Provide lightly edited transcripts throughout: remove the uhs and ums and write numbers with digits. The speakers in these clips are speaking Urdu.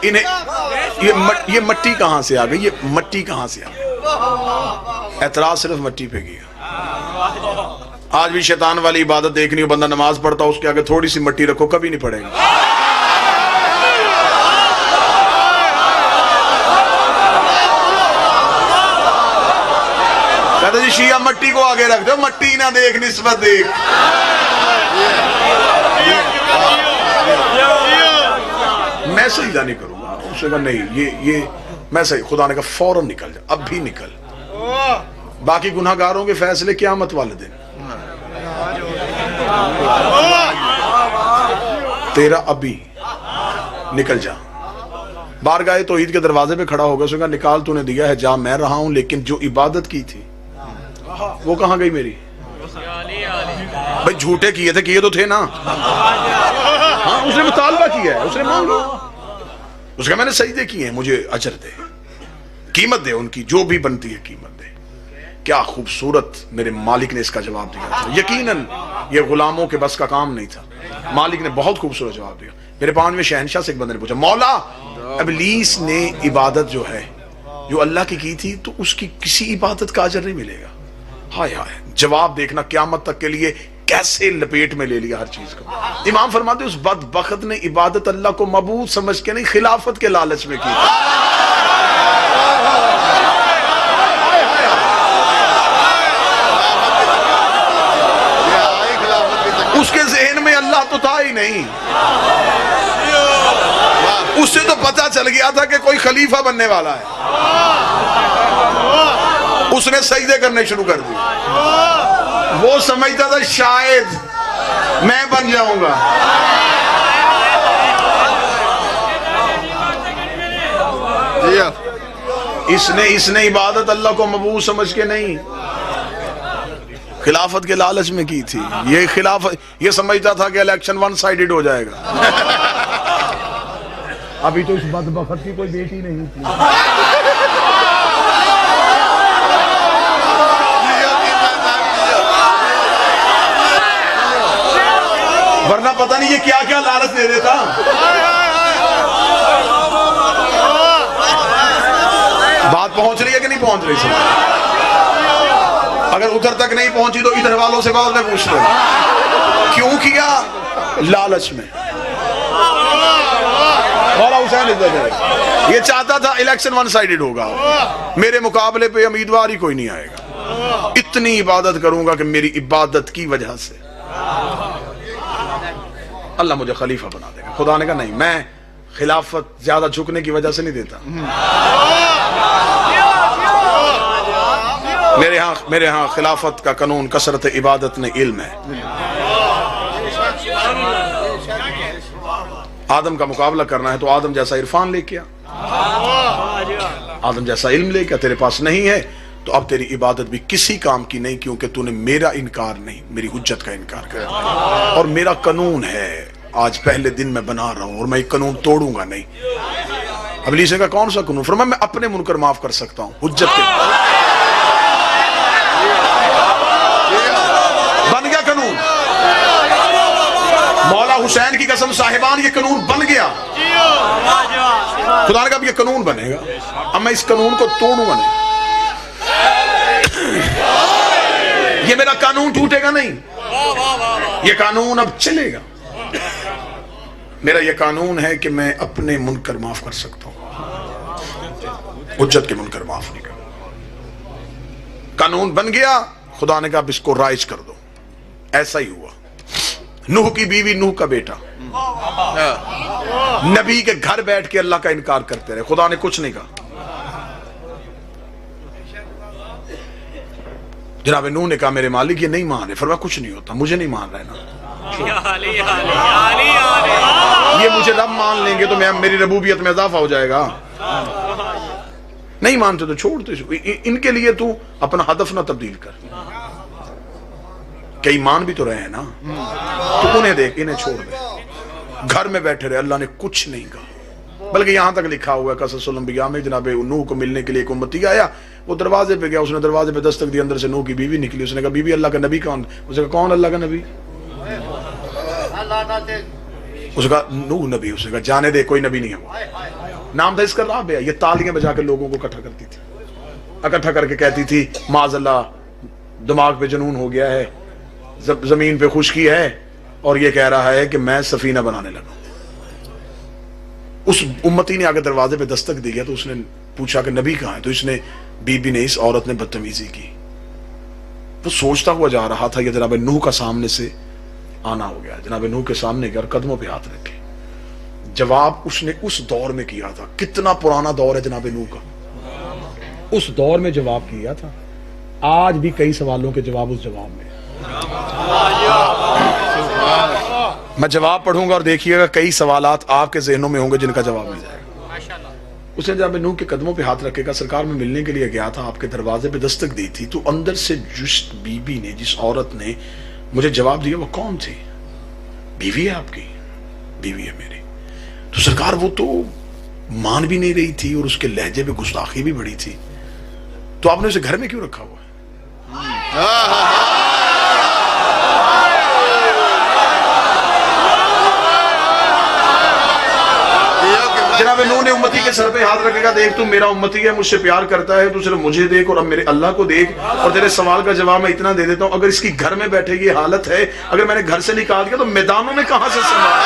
انہیں یہ مٹی کہاں سے آ گئی؟ یہ مٹی کہاں سے آ گئی؟ اعتراض صرف مٹی پہ کیا۔ آج بھی شیطان والی عبادت دیکھنی ہو، بندہ نماز پڑھتا اس کے آگے تھوڑی سی مٹی رکھو، کبھی نہیں پڑھے گا۔ کہتا جی شیعہ مٹی کو آگے رکھ دو، مٹی نہ دیکھ نسبت دیکھ۔ میں سجدہ نہیں کروں گا، اس نے کہا نہیں یہ میں صحیح، خدا نے کہا فوراً نکل جا، اب بھی نکل۔ باقی گناہ گاروں کے فیصلے قیامت والے دن، تیرا ابھی نکل جا۔ بارگاہ توحید کے دروازے پہ کھڑا ہوگا، اس نے کہا نکال، تو نے دیا ہے جا، میں رہا ہوں، لیکن جو عبادت کی تھی وہ کہاں گئی میری؟ بھئی جھوٹے کیے تھے، کیے تو تھے نا، ہاں اس نے مطالبہ کیا ہے، اس نے مانگا، اس کا میں نے سجدے کیے ہیں، مجھے اجر دے، قیمت دے، ان کی جو بھی بنتی ہے قیمت دے۔ کیا خوبصورت میرے مالک نے اس کا جواب دیا تھا۔ یقیناً یہ غلاموں کے بس کا کام نہیں تھا، مالک نے بہت خوبصورت جواب دیا۔ میرے 5ویں شہنشاہ سے ایک بندے نے پوچھا، مولا ابلیس نے عبادت جو ہے جو اللہ کی تھی، تو اس کی کسی عبادت کا اجر نہیں ملے گا؟ ہائے ہائے، جواب دیکھنا قیامت تک کے لیے کیسے لپیٹ میں لے لیا ہر چیز کو۔ امام فرماتے اس بدبخت نے عبادت اللہ کو معبود سمجھ کے نہیں، خلافت کے لالچ میں کی۔ اس کے ذہن میں اللہ تو تھا ہی نہیں، اس سے تو پتہ چل گیا تھا کہ کوئی خلیفہ بننے والا ہے، اس نے سجدے کرنے شروع کر دی۔ وہ سمجھتا تھا شاید میں بن جاؤں گا، اس نے عبادت اللہ کو معبود سمجھ کے نہیں، خلافت کے لالچ میں کی تھی۔ یہ خلافت، یہ سمجھتا تھا کہ الیکشن ون سائیڈڈ ہو جائے گا۔ ابھی تو اس بدبخت کی کوئی بیٹی نہیں تھی، ورنہ پتہ نہیں یہ کیا کیا لالچ دے دیتا۔ بات پہنچ رہی ہے کہ نہیں پہنچ رہی سب؟ اگر ادھر تک نہیں پہنچی تو ادھر والوں سے بعد میں پوچھ لو، کیوں کیا؟ لالچ میں۔ مولا حسین یہ چاہتا تھا الیکشن ون سائیڈڈ ہوگا، میرے مقابلے پہ امیدوار ہی کوئی نہیں آئے گا، اتنی عبادت کروں گا کہ میری عبادت کی وجہ سے اللہ مجھے خلیفہ بنا دے گا۔ خدا نے کہا نہیں، میں خلافت زیادہ جھکنے کی وجہ سے نہیں دیتا، میرے ہاں خلافت کا قانون کثرت عبادت نے علم ہے۔ آدم کا مقابلہ کرنا ہے تو آدم جیسا عرفان لے کے آ، آدم جیسا علم لے کے تیرے پاس نہیں ہے تو اب تیری عبادت بھی کسی کام کی نہیں، کیونکہ تو نے میرا انکار نہیں، میری حجت کا انکار کر دیا۔ اور میرا قانون ہے، آج پہلے دن میں بنا رہا ہوں اور میں یہ قانون توڑوں گا نہیں۔ ابلیس نے کہا کون سا قانون؟ فرمایا میں اپنے منکر معاف کر سکتا ہوں، حجت کے بن گیا قانون۔ مولا حسین کی قسم صاحبان یہ قانون بن گیا۔ خدا نے کہا اب یہ قانون بنے گا، اب میں اس قانون کو توڑوں گا نہیں، یہ میرا قانون ٹوٹے گا نہیں، یہ قانون اب چلے گا۔ میرا یہ قانون ہے کہ میں اپنے منکر معاف کر سکتا ہوں، حجت کے منکر معاف نہیں کروں۔ قانون بن گیا، خدا نے کہا اب اس کو رائج کر دو۔ ایسا ہی ہوا۔ نوح کی بیوی، نوح کا بیٹا نبی کے گھر بیٹھ کے اللہ کا انکار کرتے رہے، خدا نے کچھ نہیں کہا۔ جناب نوح نے کہا میرے مالک یہ نہیں مان رہے، فرمایا کچھ نہیں ہوتا، مجھے نہیں مان رہے نا، یہ مجھے رب مان لیں گے تو میری ربوبیت میں اضافہ ہو جائے گا، نہیں مانتے تو چھوڑ دو، ان کے لیے تو اپنا ہدف نہ تبدیل کر، کئی مان بھی تو رہے ہیں نا، تو انہیں دیکھ، انہیں چھوڑ دے، گھر میں بیٹھے رہے، اللہ نے کچھ نہیں کہا۔ بلکہ یہاں تک لکھا ہوا ہے قصص الانبیاء میں، جناب نوح کو ملنے کے لیے ایک امتی آیا، وہ دروازے پہ گیا، اس نے دروازے پہ دستک دی، اندر سے نوح کی بیوی نکلی، اس نے کہا بیوی اللہ کا نبی کون؟ اس نے کہا کون اللہ کا نبی؟ اس کا نوح نبی، اس نے کہا جانے دے، کوئی نبی نہیں ہے وہ، نام تھا اس کا رابعہ. یہ تالیاں بجا کے لوگوں کو اکٹھا کرتی تھی، اکٹھا کر کے کہتی تھی معاذ اللہ دماغ پہ جنون ہو گیا ہے، زمین پہ خشکی ہے اور یہ کہہ رہا ہے کہ میں سفینہ بنانے لگا. اس امتی نے آگے دروازے پہ دستک دی گیا تو اس نے پوچھا کہ نبی کہاں ہے؟ تو اس نے بی بی نے، اس عورت نے بدتمیزی کی. وہ سوچتا ہوا جا رہا تھا کہ جناب نوح کا سامنے سے آنا ہو گیا. جناب نوح کے سامنے گیا اور قدموں پہ ہاتھ رکھے. جواب اس نے اس دور میں کیا تھا. کتنا پرانا دور ہے جناب نوح کا. اس دور میں جواب کیا تھا. آج بھی کئی سوالوں کے جواب اس جواب میں. میں جواب پڑھوں گا اور دیکھیے گا کئی سوالات آپ کے ذہنوں میں ہوں گے جن کا جواب مل جائے گا. اس نے جناب نوح کے قدموں پہ ہاتھ رکھے گا. سرکار میں ملنے کے لیے گیا تھا، آپ کے دروازے پہ دستک دی تھی تو اندر سے جس بی بی نے، جس عورت نے مجھے جواب دیا وہ کون تھی؟ بیوی ہے آپ کی؟ بیوی ہے میری. تو سرکار وہ تو مان بھی نہیں رہی تھی اور اس کے لہجے پہ گستاخی بھی بڑی تھی، تو آپ نے اسے گھر میں کیوں رکھا ہوا ہے؟ جناب نوح نے امتی کے سر پہ ہاتھ رکھے گا، دیکھ تو میرا امتی ہے، مجھ سے پیار کرتا ہے، تو صرف مجھے دیکھ اور اب میرے اللہ کو دیکھ. اور تیرے سوال کا جواب میں اتنا دے دیتا ہوں، اگر اس کی گھر میں بیٹھے یہ حالت ہے، اگر میں نے گھر سے نکال دیا تو میدانوں میں کہاں سے سنبھال.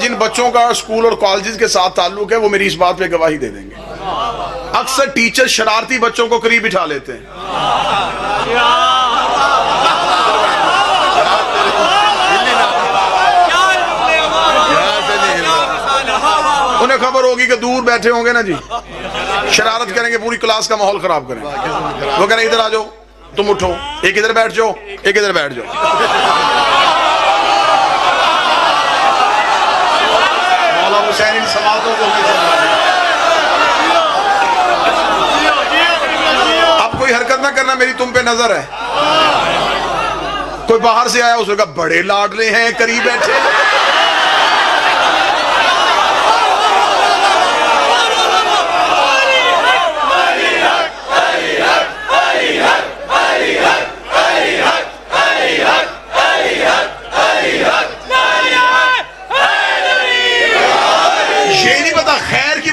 جن بچوں کا اسکول اور کالجز کے ساتھ تعلق ہے وہ میری اس بات پہ گواہی دے دیں گے. اکثر ٹیچر شرارتی بچوں کو قریب بٹھا لیتے ہیں. انہیں خبر ہوگی کہ دور بیٹھے ہوں گے نا جی، شرارت کریں گے، پوری کلاس کا ماحول خراب کریں. وہ کہہ رہے ادھر آ جاؤ، تم اٹھو، ایک ادھر بیٹھ جاؤ، ایک ادھر بیٹھ جاؤ. حسین سماعتوں کو اب کوئی حرکت نہ کرنا، میری تم پہ نظر ہے. کوئی باہر سے آیا، اس نے کہا بڑے لاڈلے ہیں، قریب بیٹھے.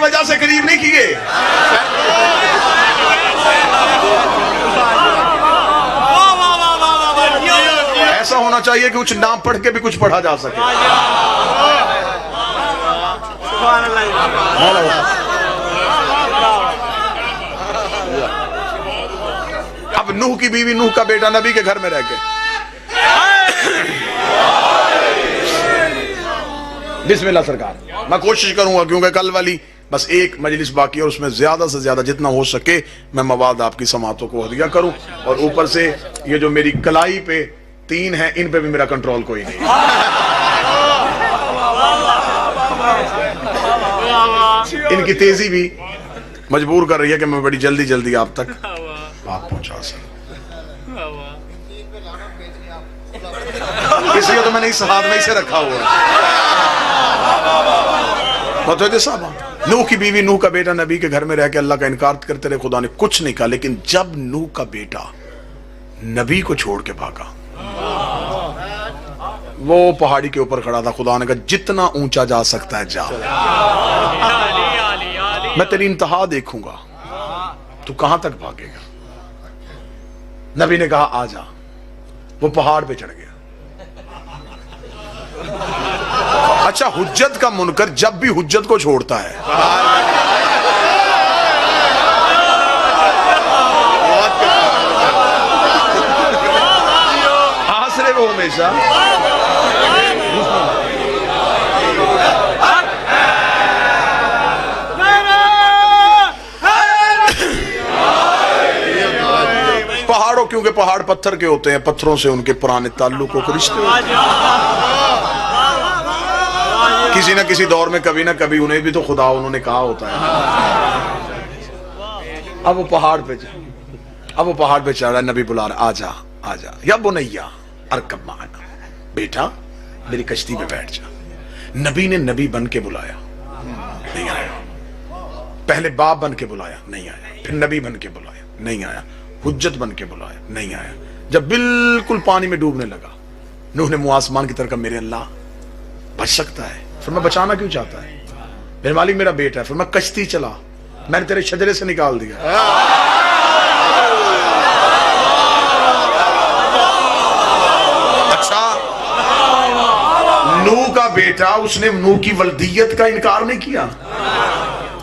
وجہ سے قریب نہیں کیے. ایسا ہونا چاہیے کہ کچھ نام پڑھ کے بھی کچھ پڑھا جا سکے. اب نوح کی بیوی، نوح کا بیٹا نبی کے گھر میں رہ کے بسم اللہ سرکار. میں کوشش کروں گا کیونکہ کل والی بس ایک مجلس باقی اور اس میں زیادہ سے زیادہ جتنا ہو سکے میں مواد آپ کی سماعتوں کو ہدیہ کروں. اور اوپر سے یہ جو میری کلائی پہ 3 ہیں، ان پہ بھی میرا کنٹرول کوئی نہیں. ان کی تیزی بھی مجبور کر رہی ہے کہ میں بڑی جلدی جلدی آپ تک بات پہنچا سکوں. اس لیے تو میں نے اس ہاتھ میں اسے رکھا ہوا ہے. متوجہ صاحب، نوح کی بیوی، نوح کا بیٹا نبی کے گھر میں رہ کے اللہ کا انکار کرتے رہے. خدا نے کچھ نہیں کہا. لیکن جب نوح کا بیٹا نبی کو چھوڑ کے بھاگا، وہ پہاڑی کے اوپر کھڑا تھا. خدا نے کہا جتنا اونچا جا سکتا ہے جا، میں تیری انتہا دیکھوں گا، تو کہاں تک بھاگے گا. نبی نے کہا آ جا. وہ پہاڑ پہ چڑھ گیا. اچھا، حجت کا منکر جب بھی حجت کو چھوڑتا ہے، آسرے وہ ہمیشہ پہاڑوں، کیونکہ پہاڑ پتھر کے ہوتے ہیں، پتھروں سے ان کے پرانے تعلقوں کو رشتے ہوتے ہیں. کسی نہ کسی دور میں کبھی نہ کبھی انہیں بھی تو خدا انہوں نے کہا ہوتا ہے. اب وہ پہاڑ پہ چڑھ رہا ہے. نبی بلا رہا ہے آ جا آ جا، یا بنیا ارکب معنا، بیٹا میری کشتی پہ بیٹھ جا. نبی نے نبی بن کے بلایا، نہیں آیا. پہلے باپ بن کے بلایا، نہیں آیا. پھر نبی بن کے بلایا، نہیں آیا. حجت بن کے بلایا، نہیں آیا. جب بالکل پانی میں ڈوبنے لگا، نوح نے منہ آسمان کی طرف کہا میرے اللہ بچ سکتا ہے. فرمایا بچانا کیوں چاہتا ہے؟ میرے مالک میرا بیٹا ہے. فرمایا کشتی چلا، میں نے تیرے شجرے سے نکال دیا. اچھا، نوح کا بیٹا، اس نے نوح کی ولدیت کا انکار نہیں کیا،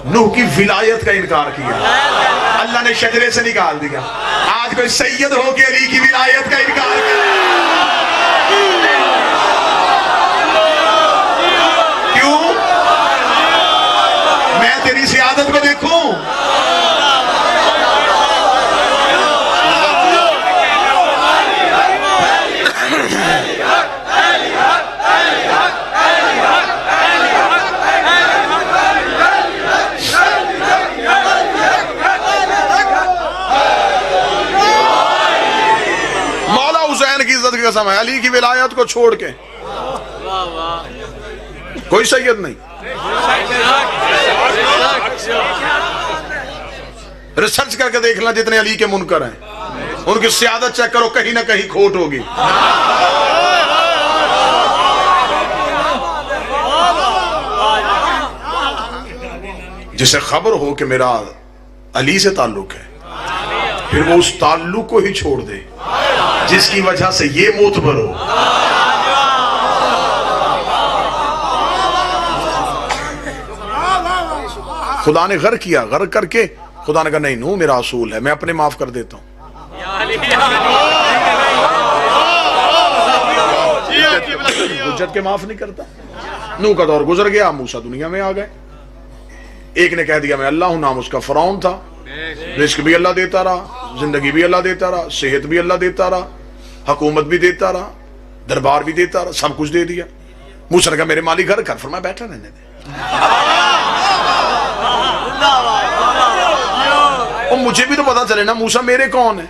نوح کی ولایت کا انکار کیا. اللہ نے شجرے سے نکال دیا. آج کوئی سید ہو کے علی کی ولایت کا انکار کرے، کیوں؟ میں تیری سیادت کو دیکھوں. قسم ہے، علی کی ولایت کو چھوڑ کے کوئی سید نہیں. ریسرچ کر کے دیکھنا جتنے علی کے منکر ہیں، ان کی سیادت چیک کرو، کہیں نہ کہیں کھوٹ ہوگی. جسے خبر ہو کہ میرا علی سے تعلق ہے، پھر وہ اس تعلق کو ہی چھوڑ دے جس کی وجہ سے یہ معتبر ہو. خدا نے غر کیا، غر کر کے خدا نے کہا نہیں، نو میرا اصول ہے، میں اپنے معاف کر دیتا ہوں. حجت کے معاف نہیں کرتا. نو کا دور گزر گیا، موسیٰ دنیا میں آ گئے. ایک نے کہہ دیا میں اللہ ہوں، نام اس کا فرعون تھا. رزق بھی اللہ دیتا رہا، زندگی بھی اللہ دیتا رہا، صحت بھی اللہ دیتا رہا، حکومت بھی دیتا رہا، دربار بھی دیتا رہا، سب کچھ دے دیا. موسیٰ نے کہا میرے مالک گھر کر. فرمایا بیٹھا رہنے دے. اور مجھے بھی تو پتا چلے نا موسیٰ میرے کون ہے.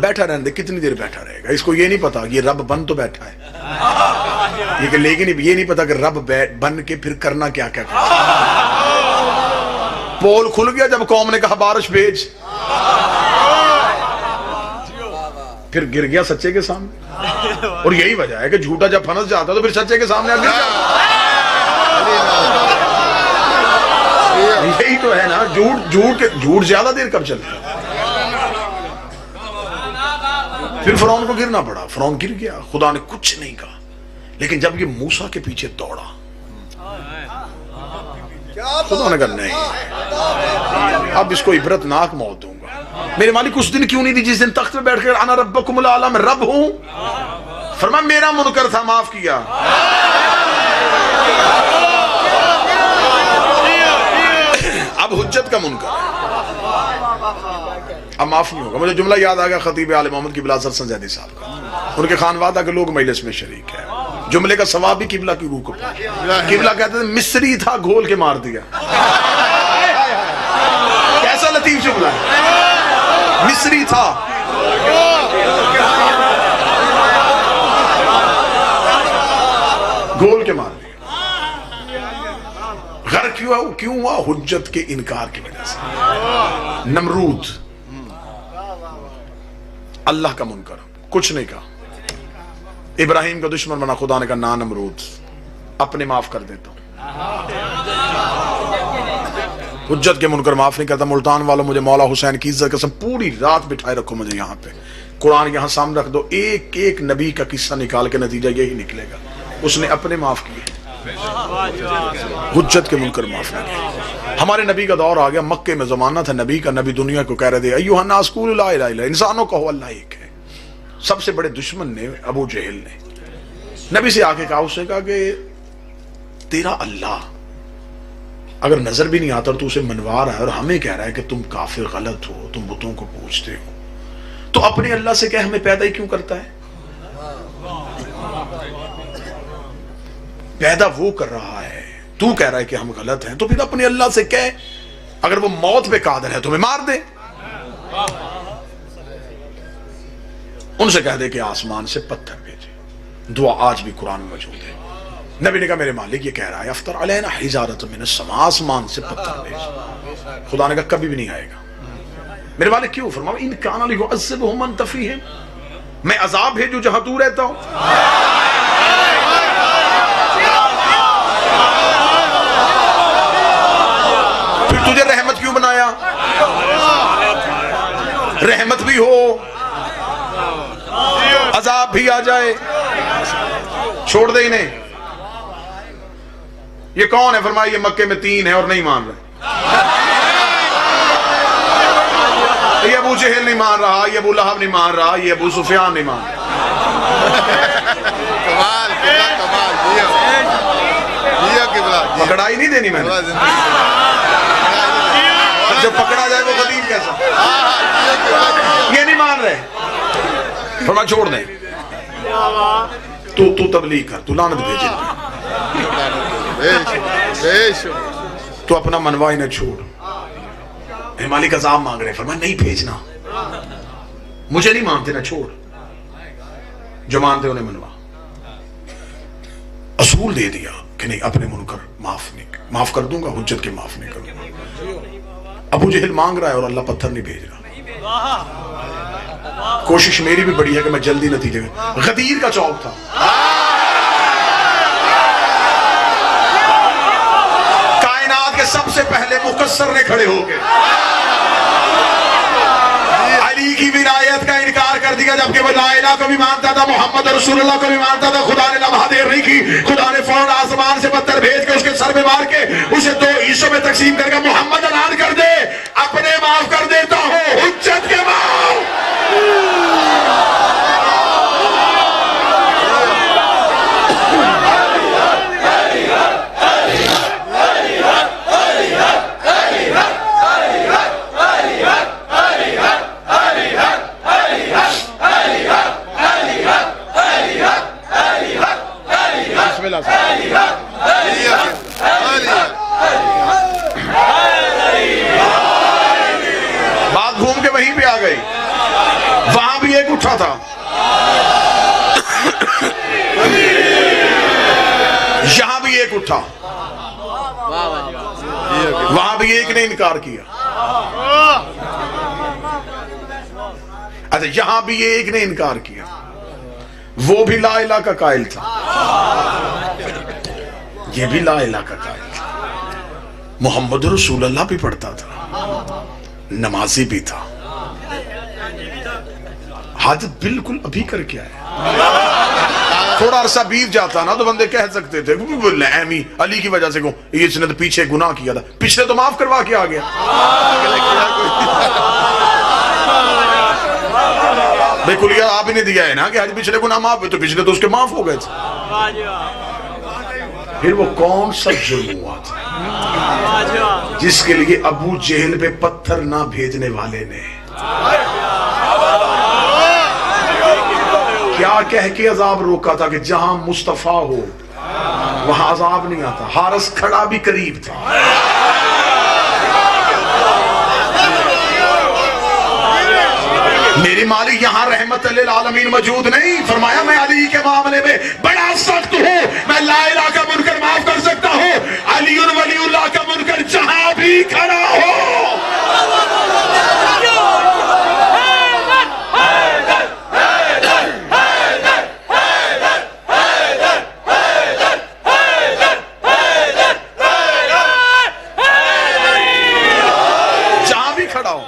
بیٹھا رہنے دے. کتنی دیر بیٹھا رہے گا؟ اس کو یہ نہیں پتا یہ رب بن تو بیٹھا ہے، لیکن یہ نہیں پتا کہ رب بن کے پھر کرنا کیا کیا کرنا. پول کھل گیا جب قوم نے کہا بارش بھیج، پھر گر گیا سچے کے سامنے. اور یہی وجہ ہے کہ جھوٹا جب پھنس جاتا تو پھر سچے کے سامنے گر جاتا. یہی تو ہے نا، جھوٹ زیادہ دیر کب چلتا ہے. پھر فرعون کو گرنا پڑا، فرعون گر گیا، خدا نے کچھ نہیں کہا. لیکن جب یہ موسیٰ کے پیچھے دوڑا، خدا نے کہا نہیں، اب اس کو عبرت ناک موت دوں گا. میرے مالک اس دن کیوں نہیں دی جس دن تخت پہ بیٹھ کر انا ربکم الاعلی، میں رب ہوں. فرمایا میرا منکر تھا، معاف کیا. اب حجت کا منکر اب معاف نہیں ہوگا. مجھے جملہ یاد آ گیا خطیب آل محمد قبلہ حضرت حسن زیدی صاحب کا. ان کے خانوادہ کے لوگ مجلس میں شریک ہیں. جملے کا ثواب بھی قبلہ کی روح کو پہنچا. قبلہ کہتے تھے مصری تھا گھول کے مار دیا. کیسا لطیف جملہ ہے، مصری تھا گھول کے مار دیا. غر کیوں ہوا؟ حجت کے انکار کی وجہ سے. نمرود اللہ کا منکر، کچھ نہیں کہا. ابراہیم کا دشمن بنا، خدا نے کہا نا نمرود اپنے معاف کر دیتا ہوں. حجت کے منکر معاف نہیں کرتا. ملتان والوں مجھے مولا حسین کی عزت قسم پوری رات بٹھائے رکھو مجھے یہاں پہ. قرآن یہاں سامنے رکھ دو، ایک ایک نبی کا قصہ نکال کے نتیجہ یہی نکلے گا اس نے اپنے معاف کیے، حجت کے منکر معاف نہیں کیے. ہمارے نبی کا دور آ گیا، مکے میں زمانہ تھا نبی کا. نبی دنیا کو کہہ رہے تھے ایھا الناس قولوا لا الہ الا اللہ، انسانوں کہو اللہ ایک ہے. سب سے بڑے دشمن نے ابو جہل نے نبی سے آ کے کہا، اس نے کہا کہ تیرا اللہ اگر نظر بھی نہیں آتا تو اسے منوا رہا ہے اور ہمیں کہہ رہا ہے کہ تم کافر غلط ہو، تم بتوں کو پوجتے ہو، تو اپنے اللہ سے کہ ہمیں پیدا ہی کیوں کرتا ہے؟ پیدا وہ کر رہا ہے، تو کہہ رہا ہے کہ ہم غلط ہیں، تو پھر اپنے اللہ سے کہہ اگر وہ موت پہ قادر ہے تو ہمیں مار دے. ان سے کہہ دے کہ آسمان سے پتھر بھیجے. دعا آج بھی قرآن میں موجود ہے. نبی نے کہا میرے مالک یہ کہہ رہا ہے افطر علینا حجارۃ من السماء، آسمان سے پتھر بھیج. خدا نے کہا کبھی بھی نہیں آئے گا. میرے مالک کیوں؟ فرمایا ان کان لیعذبہم انت فیہم، میں عذاب بھیجوں جہاں تو رہتا ہوں. پھر تجھے رحمت کیوں بنایا؟ رحمت بھی ہو، عذاب بھی آ جائے. چھوڑ دے انہیں. یہ کون ہے؟ فرمایا یہ مکے میں 3 ہے اور نہیں مان رہے. یہ ابو جہل نہیں مان رہا، یہ ابو لہب نہیں مان رہا، یہ ابو سفیان نہیں مان رہا. کمال کمال پکڑائی نہیں دینی میں نے. جو پکڑا جائے وہ قدیم کیسا؟ یہ نہیں مان رہے. فرمایا چھوڑ دیں. تو تبلیغ کر، تو لعنت بھیجے، تو اپنا منوا انہیں چھوڑ. مالک عذاب مانگ رہے. فرمایا نہیں بھیجنا، مجھے نہیں مانتے نہ چھوڑ، جو مانتے انہیں منوا. اصول دے دیا کہ نہیں اپنے منکر معاف کر دوں گا، حجت کے معاف نہیں کروں گا. ابو جہل مانگ رہا ہے اور اللہ پتھر نہیں بھیج رہا. کوشش میری بھی بڑی ہے کہ میں جلدی نتیجے میں. غدیر کا چوک تھا، کائنات کے سب سے پہلے مقصر نے کھڑے ہو کے علی کی ولایت کا انکار کر دیا، جبکہ وہ لا الہ کو بھی مانتا تھا، محمد رسول اللہ کو بھی مانتا تھا. خدا نے لمحہ دیر نہیں کی، خدا نے فوراً آسمان سے پتھر بھیج کے اس کے سر میں مار کے اسے 2 حصوں میں تقسیم کر کے محمد اعلان کر دے اپنے معاف کر دیتا ہوں، حجت کے معاف. بات گھوم کے وہیں پہ آ گئی. وہاں بھی ایک اٹھا تھا، یہاں بھی ایک اٹھا، وہاں بھی ایک نے انکار کیا. اچھا یہاں بھی ایک نے انکار کیا، وہ بھی لا الہ کا قائل تھا، یہ بھی لا الہ کا قائل تھا، محمد رسول اللہ بھی پڑھتا تھا، نمازی بھی تھا. حاجت بالکل ابھی کر کے آیا. تھوڑا عرصہ بیت جاتا نا تو بندے کہہ سکتے تھے احمی علی کی وجہ سے کو اس نے تو پیچھے گناہ کیا تھا، پچھلے تو معاف کروا کے آ گیا. بھئی کلیہ آپ ہی نے دیا ہے نا کہ آج پچھلے گناہ معاف ہوئے، تو پچھلے تو اس کے معاف ہو گئے تھے. پھر وہ کون سا جرم ہوا تھا جس کے لیے ابو جہل پہ پتھر نہ بھیجنے والے نے کیا کہہ کے عذاب روکا تھا کہ جہاں مصطفیٰ ہو وہاں عذاب نہیں آتا. حارث کھڑا بھی قریب تھا. میری مالک یہاں رحمت للعالمین موجود نہیں. فرمایا میں علی کے معاملے میں بڑا سخت ہوں، میں لا الہ کا منکر معاف کر سکتا ہوں، علی ولی اللہ کا منکر جہاں بھی کھڑا ہو. جہاں بھی کھڑا ہو